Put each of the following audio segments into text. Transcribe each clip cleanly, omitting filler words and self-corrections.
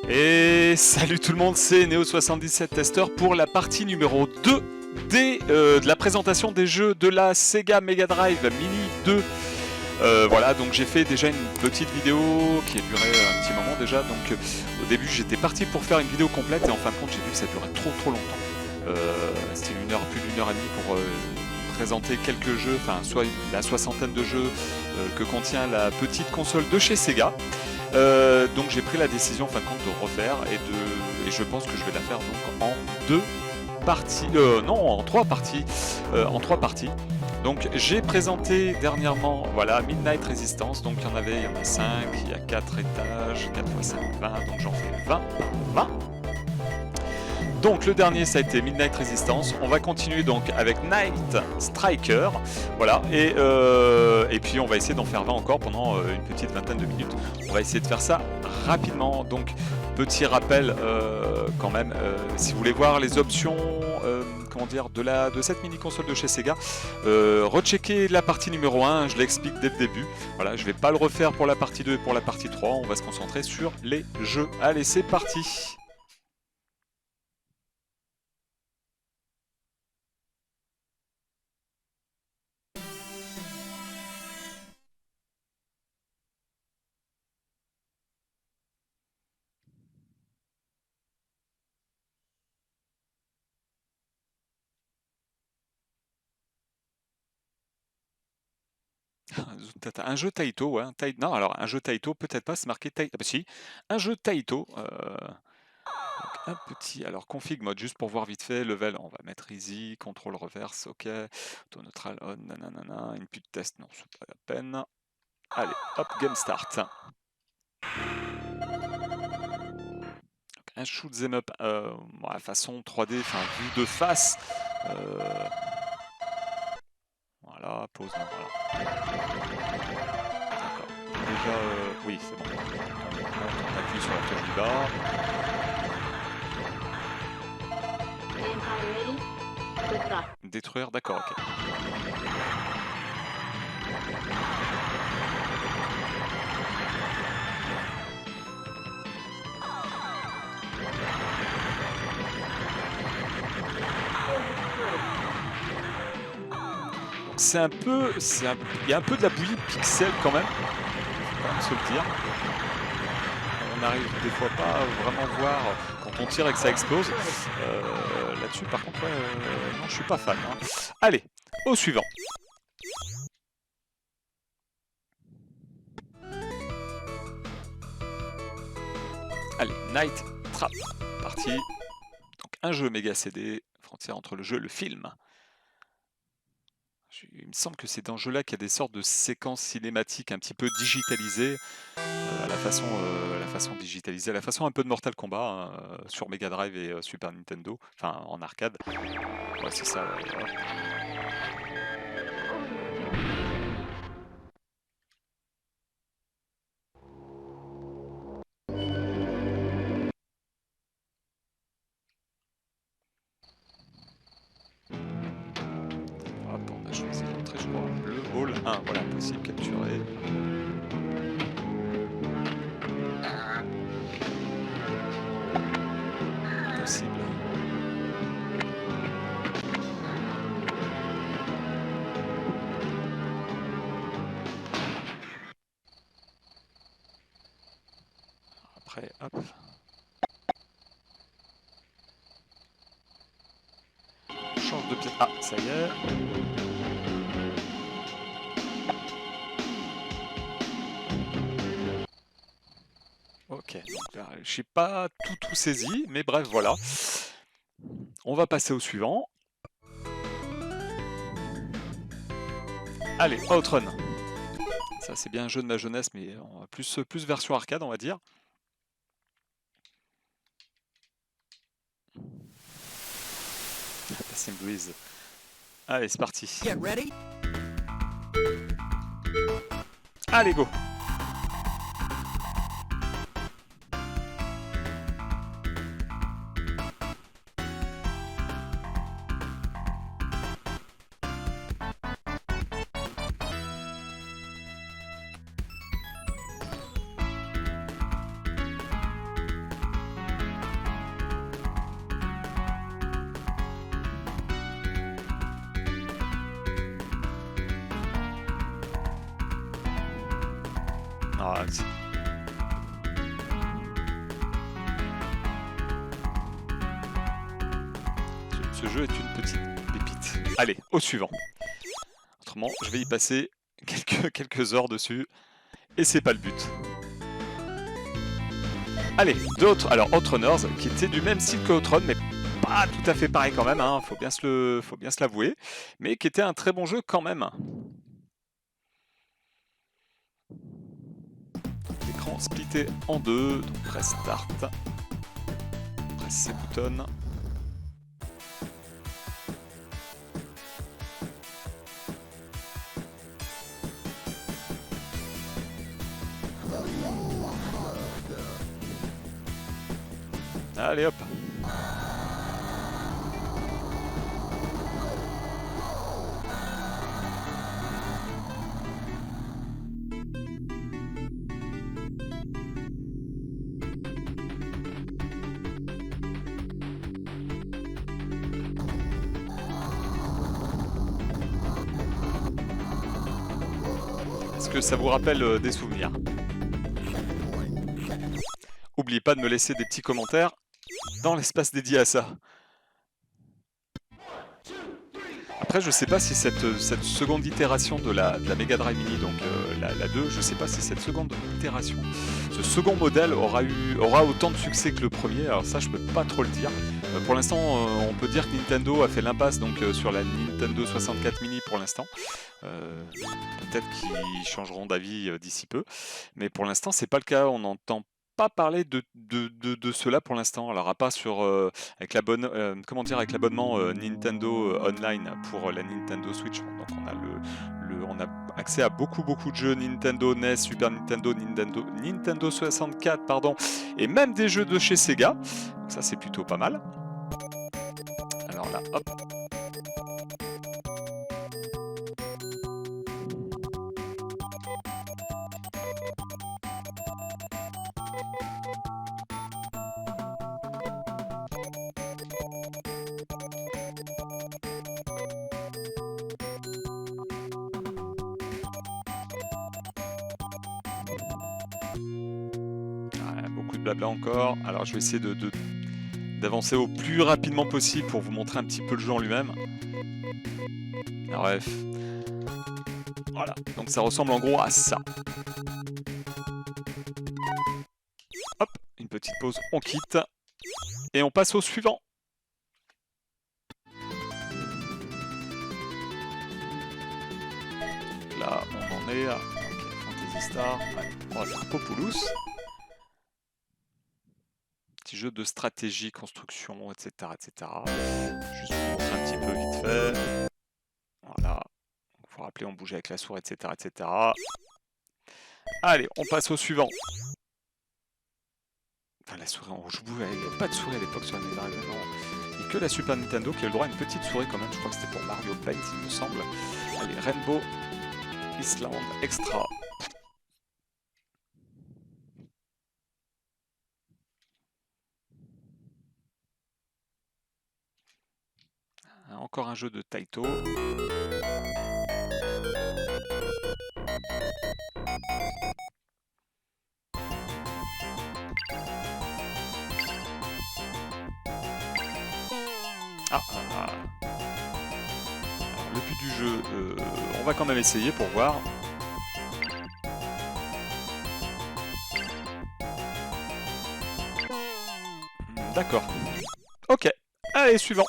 Et salut tout le monde, c'est Neo77 Tester pour la partie numéro 2 de la présentation des jeux de la Sega Mega Drive Mini 2. Voilà, donc j'ai fait déjà une petite vidéo qui a duré un petit moment déjà. Donc au début j'étais parti pour faire une vidéo complète et en fin de compte j'ai vu que ça durait trop longtemps. C'était plus d'une heure et demie pour présenter quelques jeux, enfin soit la soixantaine de jeux que contient la petite console de chez Sega. Donc j'ai pris la décision en fin de compte de refaire et je pense que je vais la faire donc en deux parties, non en trois parties, Donc j'ai présenté dernièrement, voilà, Midnight Resistance, donc il y en a 5, il y a 4 étages, 4 x 5, 20, donc j'en fais 20. Donc le dernier ça a été Midnight Resistance, on va continuer donc avec Night Striker, voilà, et puis on va essayer d'en faire 20 encore pendant une petite vingtaine de minutes. On va essayer de faire ça rapidement, donc petit rappel quand même, si vous voulez voir les options comment dire, de cette mini console de chez Sega, rechecker la partie numéro 1, je l'explique dès le début, voilà, je vais pas le refaire pour la partie 2 et pour la partie 3, on va se concentrer sur les jeux. Allez c'est parti. Un jeu Taito, ouais. Non, alors un jeu Taito, peut-être pas, c'est marqué Taito. Ah bah si, un jeu Taito. Un petit. Alors config mode, juste pour voir vite fait. Level, on va mettre easy, contrôle reverse, ok. Auto neutral on, nanana. Input test, non, c'est pas la peine. Allez, hop, game start. Donc, un shoot 'em up, façon 3D, enfin vue de face. Voilà, pause, non, voilà. D'accord. Déjà, oui, c'est bon. On appuie sur la touche du bas. Détruire, d'accord, ok. C'est un peu, il y a un peu de la bouillie de pixels quand même, faut quand même se le dire. On arrive des fois pas à vraiment voir quand on tire et que ça explose. Là-dessus par contre, non, je suis pas fan. Hein. Allez, au suivant. Allez, Night Trap, parti. Donc un jeu méga CD, frontière entre le jeu et le film. Il me semble que c'est dans ce jeu-là qu'il y a des sortes de séquences cinématiques un petit peu digitalisées, à la façon digitalisée, à la façon un peu de Mortal Kombat, hein, sur Mega Drive et Super Nintendo, enfin en arcade. Ouais, c'est ça. Ouais. Hop, on a choisi l'entrée, je crois. Le hall 1, voilà, possible capturer. Possible. Après, hop. Change de pièce. Ah, ça y est. Ok, donc là, je n'ai pas tout saisi, mais bref, voilà. On va passer au suivant. Allez, Outrun. Ça, c'est bien un jeu de ma jeunesse, mais plus version arcade, on va dire. Passing Breeze. Allez, c'est parti. Allez, go. Ah, ce jeu est une petite pépite. Allez, au suivant. Autrement, je vais y passer quelques heures dessus. Et c'est pas le but. Allez, d'autres. Alors, Outrunners, qui était du même style que Outrun, mais pas tout à fait pareil quand même, hein, faut bien se l'avouer. Mais qui était un très bon jeu quand même. L'écran splitté en deux, donc presse Start. Presse ces boutons. Allez hop. Est-ce que ça vous rappelle des souvenirs? N'oubliez pas de me laisser des petits commentaires dans l'espace dédié à ça. Après, je sais pas si cette seconde itération de la Mega Drive Mini, donc la 2, je sais pas si cette seconde itération, ce second modèle aura autant de succès que le premier, alors ça je peux pas trop le dire. Pour l'instant, on peut dire que Nintendo a fait l'impasse donc sur la Nintendo 64 Mini pour l'instant. Peut-être qu'ils changeront d'avis d'ici peu, mais pour l'instant c'est pas le cas, on n'entend pas parler de cela pour l'instant. Alors à part sur avec l'abonnement Nintendo Online pour la Nintendo Switch. Donc on a accès à beaucoup de jeux Nintendo NES, Super Nintendo, Nintendo 64 pardon, et même des jeux de chez Sega. Donc ça c'est plutôt pas mal. Alors là, hop. Beaucoup de blabla encore. Alors je vais essayer d'avancer au plus rapidement possible pour vous montrer un petit peu le jeu en lui-même. Bref. Voilà, donc ça ressemble en gros à ça. Hop, une petite pause, on quitte. Et on passe au suivant. Là, on en est à Fantasy Star. Ouais, on va faire Populous. Petit jeu de stratégie, construction, etc. etc. Juste pour vous montrer un petit peu vite fait. Voilà. Il faut rappeler, on bougeait avec la souris, etc. etc. Allez, on passe au suivant. Enfin, la souris, on joue, il n'y avait pas de souris à l'époque sur la Mega Drive, non. Il n'y a que la Super Nintendo qui a le droit à une petite souris quand même. Je crois que c'était pour Mario Paint, il me semble. Allez, Rainbow Island Extra. Encore un jeu de Taito. Alors, le but du jeu, on va quand même essayer pour voir. D'accord. Ok. Allez, suivant.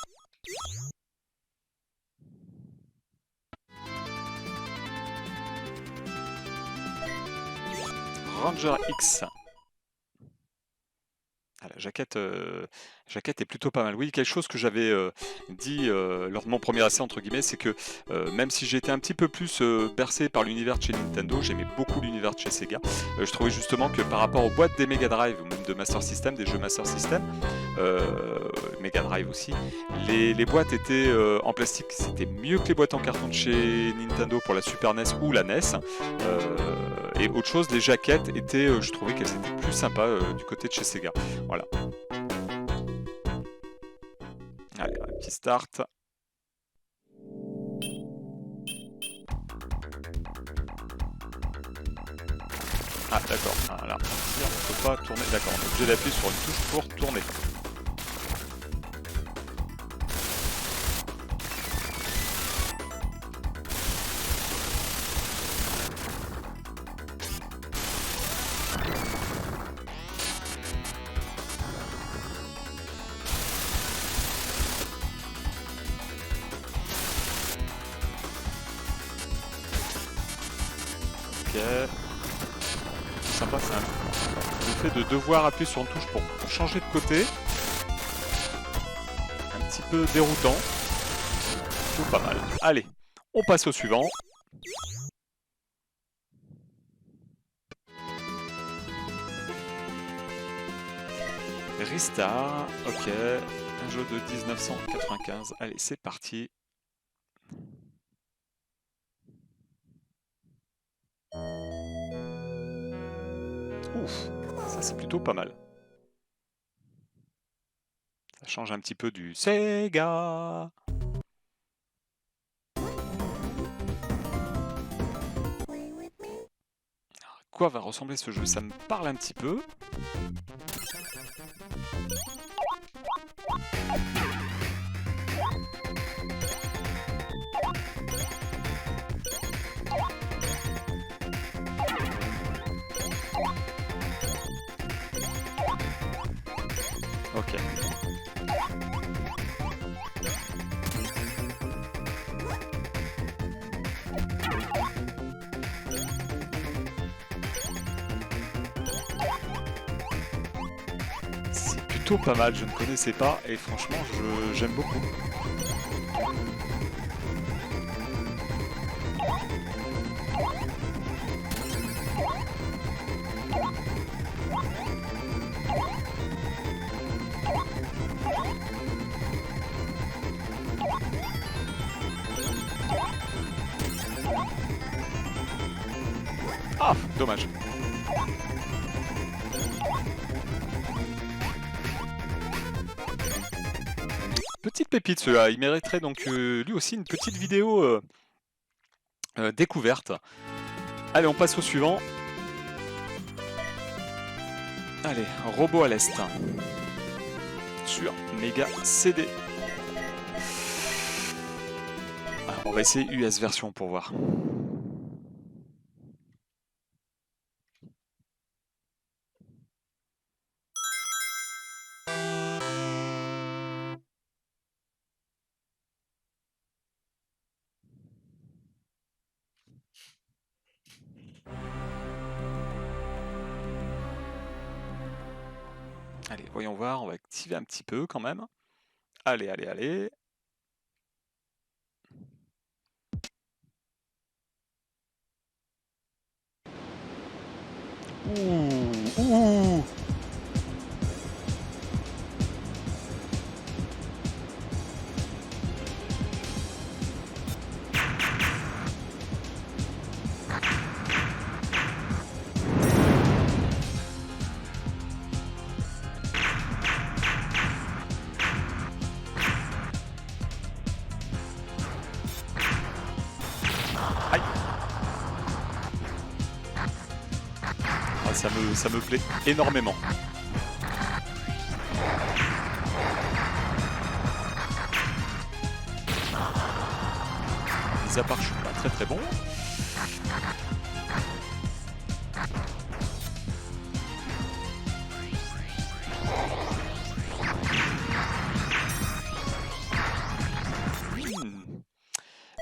Ranger X. Ah, la jaquette est plutôt pas mal. Oui, quelque chose que j'avais dit lors de mon premier essai, entre guillemets, c'est que même si j'étais un petit peu plus bercé par l'univers de chez Nintendo, j'aimais beaucoup l'univers de chez Sega. Je trouvais justement que par rapport aux boîtes des Mega Drive, ou même de Master System, des jeux Master System, Mega Drive aussi, les boîtes étaient en plastique. C'était mieux que les boîtes en carton de chez Nintendo pour la Super NES ou la NES. Et autre chose, les jaquettes étaient, je trouvais qu'elles étaient plus sympas du côté de chez Sega. Voilà. Allez, un petit start. Ah d'accord, voilà. On peut pas tourner, d'accord, on est obligé d'appuyer sur une touche pour tourner. C'est sympa ça. Le fait de devoir appuyer sur une touche pour changer de côté. Un petit peu déroutant. Ou pas mal. Allez, on passe au suivant. Ristar, ok. Un jeu de 1995. Allez, c'est parti. Ouf, ça c'est plutôt pas mal. Ça change un petit peu du Sega. À quoi va ressembler ce jeu? Ça me parle un petit peu. Ok. C'est plutôt pas mal, je ne connaissais pas et franchement j'aime beaucoup. Ah, dommage. Petite pépite celui-là, il mériterait donc lui aussi une petite vidéo découverte. Allez, on passe au suivant. Allez, Robot à l'Est. Sur Mega CD. Alors, on va essayer US version pour voir. Allez, voyons voir, on va activer un petit peu quand même. Allez, allez, allez. Ouh, ouh. Aïe. Ah, ça me plaît énormément. Mis à part, je suis pas très très bon.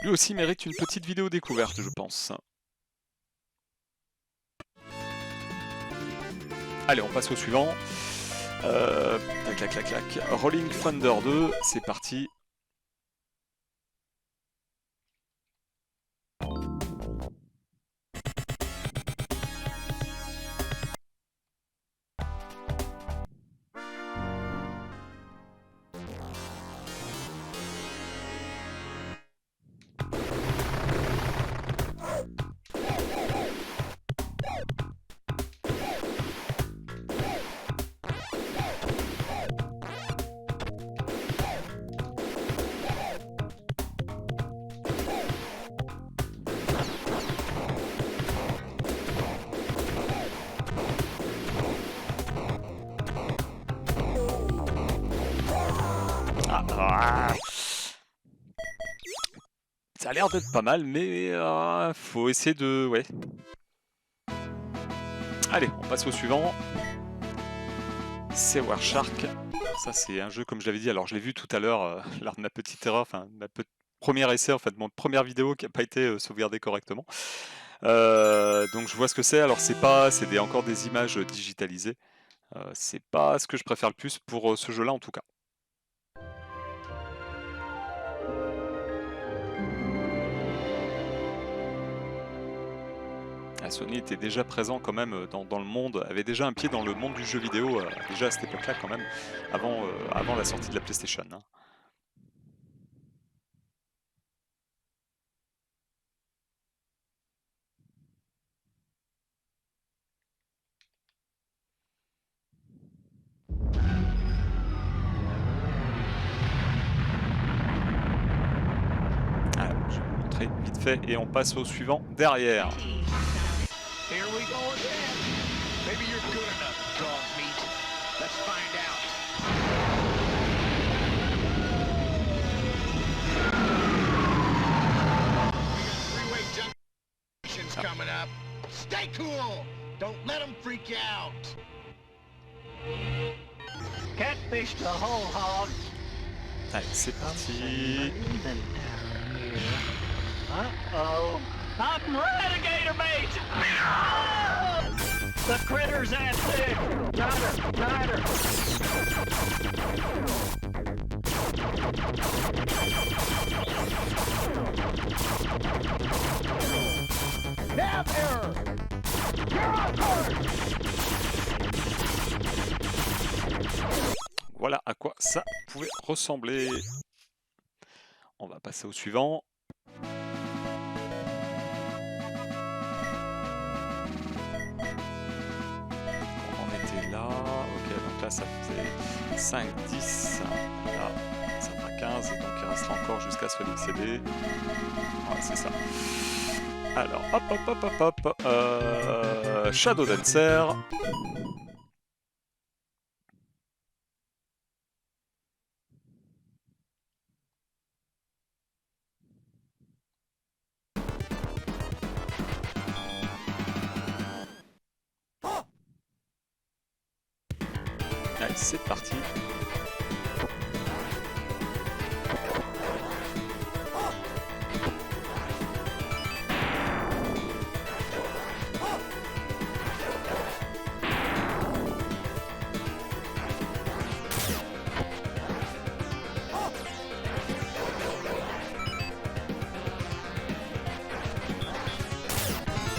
Lui aussi mérite une petite vidéo découverte, je pense. Allez, on passe au suivant. Clac, clac, clac, clac. Rolling Thunder 2, c'est parti. Ça a l'air d'être pas mal, mais faut essayer de... Ouais. Allez, on passe au suivant. C'est Warshark. Ça, c'est un jeu, comme je l'avais dit, alors je l'ai vu tout à l'heure, lors de ma petite erreur, enfin, ma premier essai, en fait, mon première vidéo qui n'a pas été sauvegardée correctement. Donc je vois ce que c'est. Alors c'est encore des images digitalisées. C'est pas ce que je préfère le plus pour ce jeu-là en tout cas. Sony était déjà présent quand même dans le monde, avait déjà un pied dans le monde du jeu vidéo déjà à cette époque-là quand même, avant la sortie de la PlayStation. Hein. Alors, je vais vous montrer vite fait et on passe au suivant derrière. Coming up. Stay cool. Don't let them freak out. Catfish the whole hog. Allez, c'est parti. Uh-oh. I'm Relegator, mate. The critter's at thick. Got her. Nav error! You're on course! Voilà à quoi ça pouvait ressembler. On va passer au suivant. On en était là. Ok, donc là ça faisait 5, 10. Là, ça fera 15. Donc il restera encore jusqu'à ce CD. Ouais, c'est ça. Alors, hop. Shadow Dancer. Allez, c'est parti.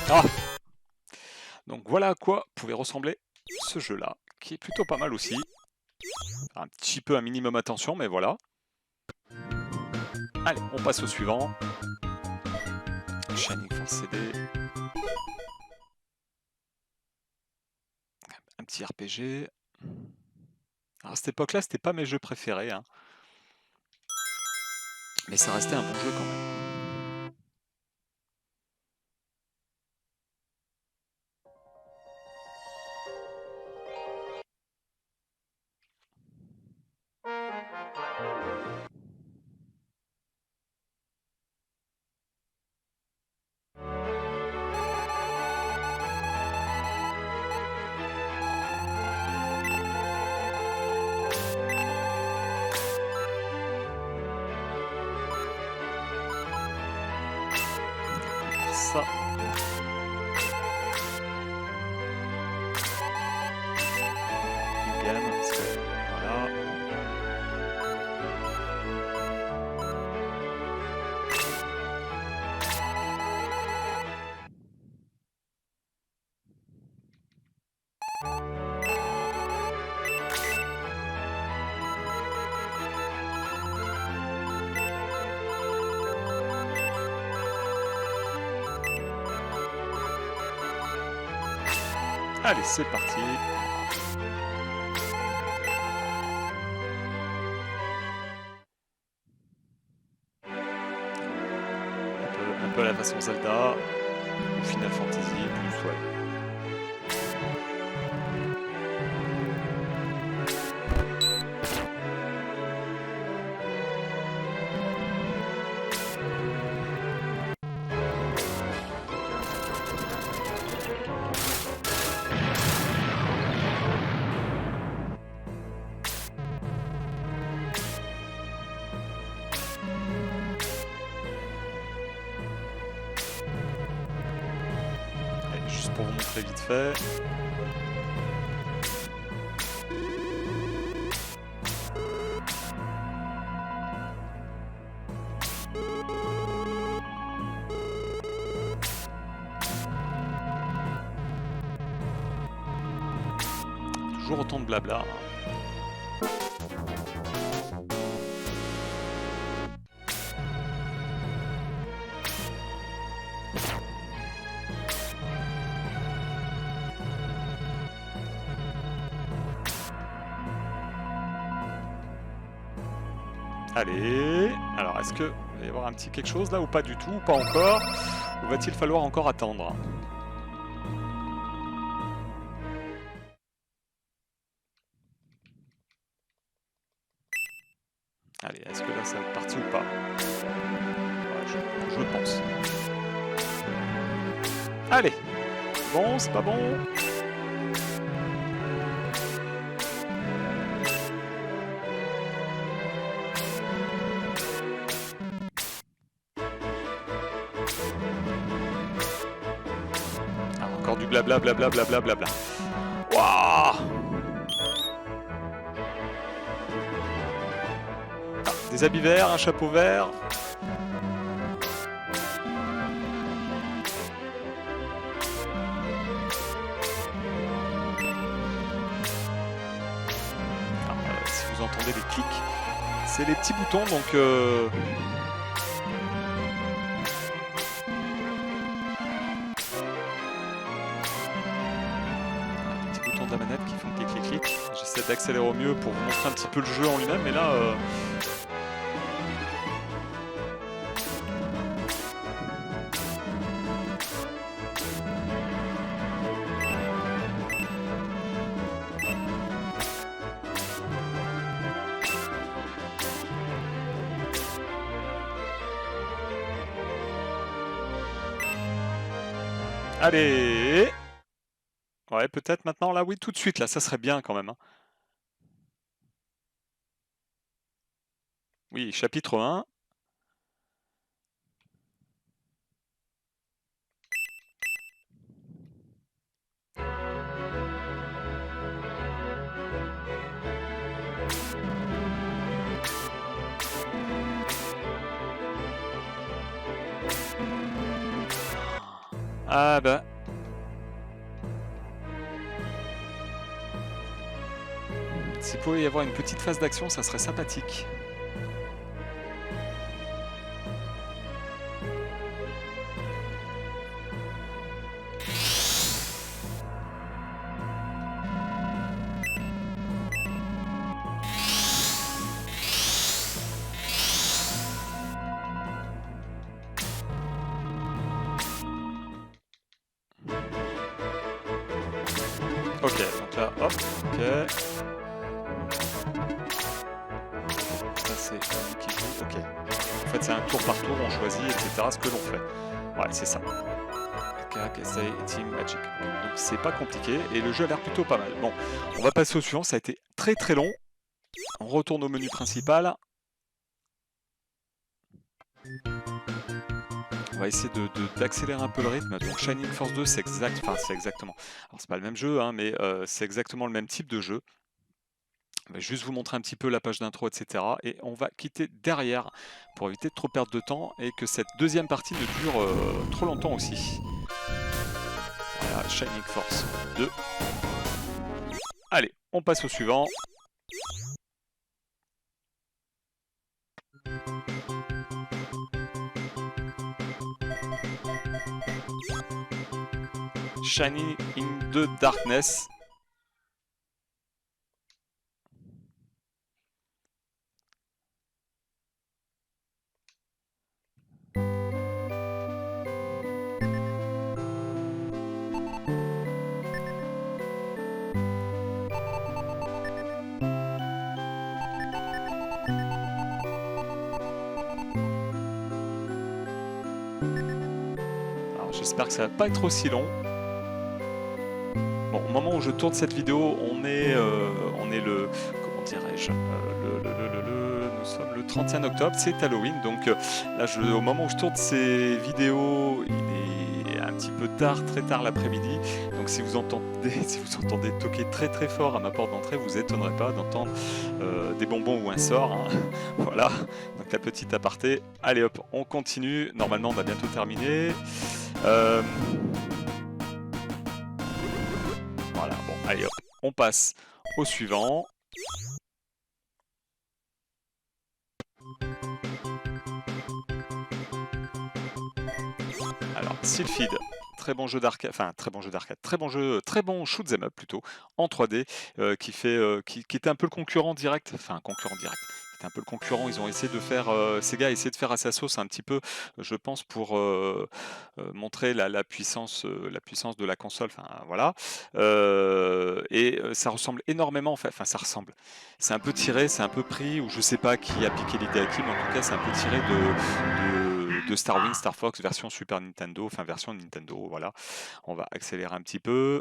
Ah! Donc voilà à quoi pouvait ressembler ce jeu-là, qui est plutôt pas mal aussi. Un petit peu un minimum attention, mais voilà. Allez, on passe au suivant. Shining Force CD. Un petit RPG. Alors à cette époque-là, c'était pas mes jeux préférés. Hein. Mais ça restait un bon jeu quand même. Ça. Game, voilà. Allez, c'est parti. Un peu à la façon Zelda ou Final Fantasy, plus ouais. juste pour vous montrer vite fait. Toujours autant de blabla. Allez, alors est-ce qu'il va y avoir un petit quelque chose là ou pas du tout, ou pas encore? Ou va-t-il falloir encore attendre? Allez, est-ce que là ça va être parti ou pas? Ouais, je pense. Allez! Bon, c'est pas bon? Ah, encore du blabla, blabla, blabla, blabla. Waouh! Ah, des habits verts, un chapeau vert. Si vous entendez les clics, c'est les petits boutons, donc les petits boutons de la manette qui font clic clic clic. J'essaie d'accélérer au mieux pour vous montrer un petit peu le jeu en lui-même, mais là allez! Ouais, peut-être maintenant, là, oui, tout de suite, là, ça serait bien quand même. Hein. Oui, chapitre 1. Ah bah... S'il pouvait y avoir une petite phase d'action, ça serait sympathique. Ok, donc là, hop, ok. Ça c'est qui joue, ok. En fait c'est un tour par tour, on choisit, etc. ce que l'on fait. Ouais, c'est ça. Team Magic. Donc c'est pas compliqué et le jeu a l'air plutôt pas mal. Bon, on va passer au suivant, ça a été très très long. On retourne au menu principal. On va essayer d'accélérer un peu le rythme. Donc Shining Force 2, c'est exactement. Alors c'est pas le même jeu, hein, mais c'est exactement le même type de jeu. On va juste vous montrer un petit peu la page d'intro, etc. Et on va quitter derrière pour éviter de trop perdre de temps et que cette deuxième partie ne dure trop longtemps aussi. Voilà, Shining Force 2. Allez, on passe au suivant. Shining in the Darkness. Alors j'espère que ça va pas être aussi long. Bon, au moment où je tourne cette vidéo, on est le, comment dirais-je, nous sommes le 31 octobre, c'est Halloween, donc là, au moment où je tourne ces vidéos, il est un petit peu tard, très tard l'après-midi. Donc si vous entendez toquer très très fort à ma porte d'entrée, vous étonnerez pas d'entendre des bonbons ou un sort. Hein. Voilà, donc la petite aparté. Allez hop, on continue. Normalement on a bientôt terminé. Voilà, bon, allez hop, on passe au suivant. Alors, Sylphid, très bon jeu d'arcade, enfin très bon shoot 'em up plutôt, en 3D, qui était un peu le concurrent direct, enfin concurrent direct, qui était un peu le concurrent, ils ont essayé de faire, Sega a essayé de faire à sa sauce un petit peu, je pense pour montrer la puissance de la console, enfin voilà, ça ressemble énormément, enfin ça ressemble, c'est un peu tiré, c'est un peu pris, ou je sais pas qui a piqué l'idée à qui, mais en tout cas c'est un peu tiré de Star Wing, Star Fox, version Super Nintendo, enfin version Nintendo, voilà. On va accélérer un petit peu,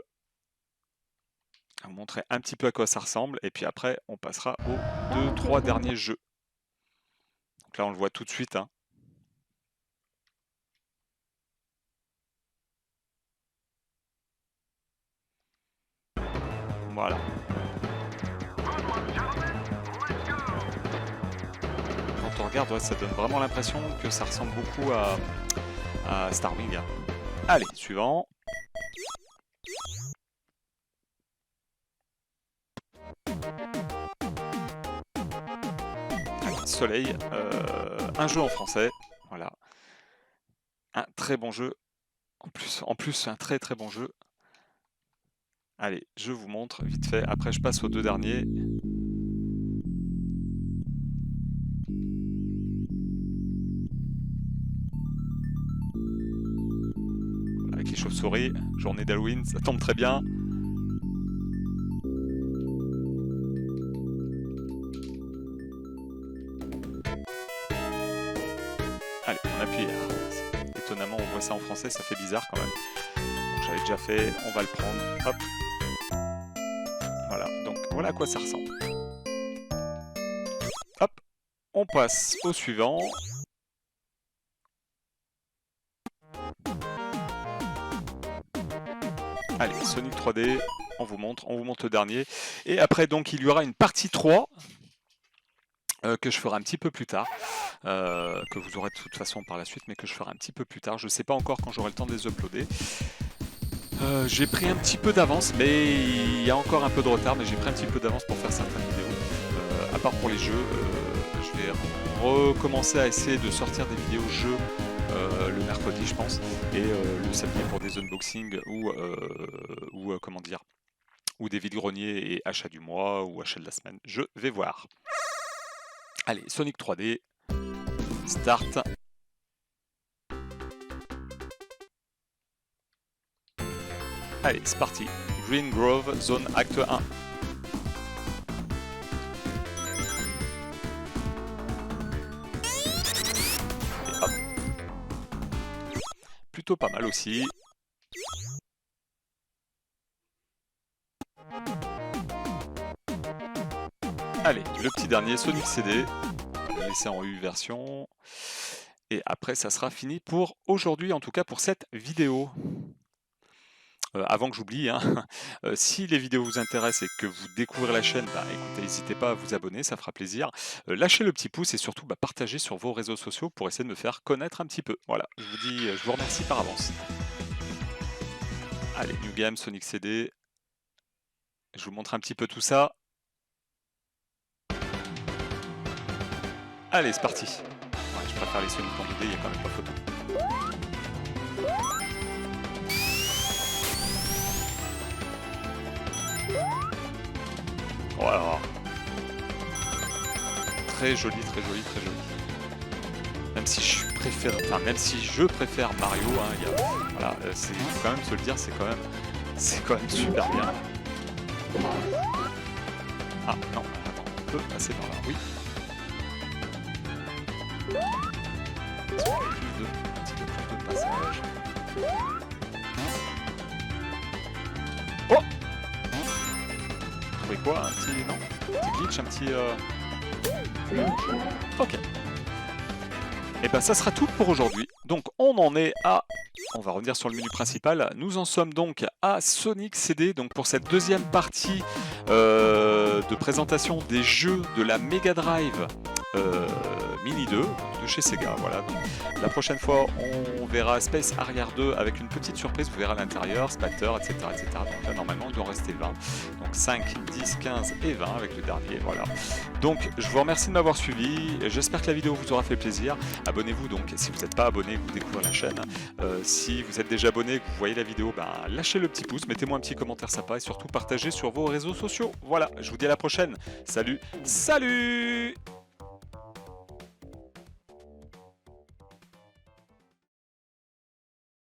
vous montrer un petit peu à quoi ça ressemble, et puis après on passera aux 2-3 derniers jeux. Donc là on le voit tout de suite, hein. Voilà. Quand on regarde, ouais, ça donne vraiment l'impression que ça ressemble beaucoup à Star Wing. Allez, suivant. Allez, Soleil, un jeu en français, voilà. Un très bon jeu. En plus, un très très bon jeu. Allez, je vous montre vite fait. Après, je passe aux 2 derniers. Avec les chauves-souris, journée d'Halloween, ça tombe très bien. Allez, on appuie R. Étonnamment, on voit ça en français, ça fait bizarre quand même. Donc j'avais déjà fait, on va le prendre. Hop. Voilà, donc voilà à quoi ça ressemble. Hop, on passe au suivant. Allez, Sonic 3D, on vous montre le dernier. Et après, donc, il y aura une partie 3 que je ferai un petit peu plus tard, que vous aurez de toute façon par la suite, mais que je ferai un petit peu plus tard. Je ne sais pas encore quand j'aurai le temps de les uploader. J'ai pris un petit peu d'avance, mais il y a encore un peu de retard, mais j'ai pris un petit peu d'avance pour faire certaines vidéos. À part pour les jeux, je vais recommencer à essayer de sortir des vidéos jeux le mercredi, je pense, et le samedi pour des unboxings ou comment dire, ou des vides-greniers et achats du mois ou achats de la semaine. Je vais voir. Allez, Sonic 3D, start. Allez, c'est parti. Green Grove, zone acte 1. Et hop. Plutôt pas mal aussi. Allez, le petit dernier, Sonic CD. On va laisser en U version. Et après, ça sera fini pour aujourd'hui, en tout cas pour cette vidéo. Avant que j'oublie, hein, si les vidéos vous intéressent et que vous découvrez la chaîne, bah, écoutez, n'hésitez pas à vous abonner, ça fera plaisir. Lâchez le petit pouce et surtout partagez sur vos réseaux sociaux pour essayer de me faire connaître un petit peu. Voilà, je vous remercie par avance. Allez, New Game, Sonic CD. Je vous montre un petit peu tout ça. Allez, c'est parti. Ouais, je préfère les Sonic en 2D, il n'y a quand même pas photo. Voilà. Très joli, très joli, très joli. Même si je préfère Mario, hein, voilà, c'est quand même se le dire, c'est quand même super bien. Ah non, attends, on peut passer par là, oui. Un petit peu plus de passage. Oh! Vous trouvez quoi? Un petit glitch, un petit... Ok. Et ben ça sera tout pour aujourd'hui. Donc on en est à... On va revenir sur le menu principal. Nous en sommes donc à Sonic CD, donc pour cette deuxième partie de présentation des jeux de la Mega Drive Mini 2 de chez Sega. Voilà. Donc, la prochaine fois, on verra Space Harrier 2 avec une petite surprise. Vous verrez à l'intérieur, Spatter, etc., etc. Donc là, normalement, il doit en rester 20. Donc 5, 10, 15 et 20 avec le dernier. Voilà. Donc je vous remercie de m'avoir suivi. J'espère que la vidéo vous aura fait plaisir. Abonnez-vous donc si vous n'êtes pas abonné, vous découvrez la chaîne. Si vous êtes déjà abonné, que vous voyez la vidéo, lâchez le petit pouce, mettez-moi un petit commentaire sympa et surtout partagez sur vos réseaux sociaux. Voilà, je vous dis à la prochaine. Salut, salut!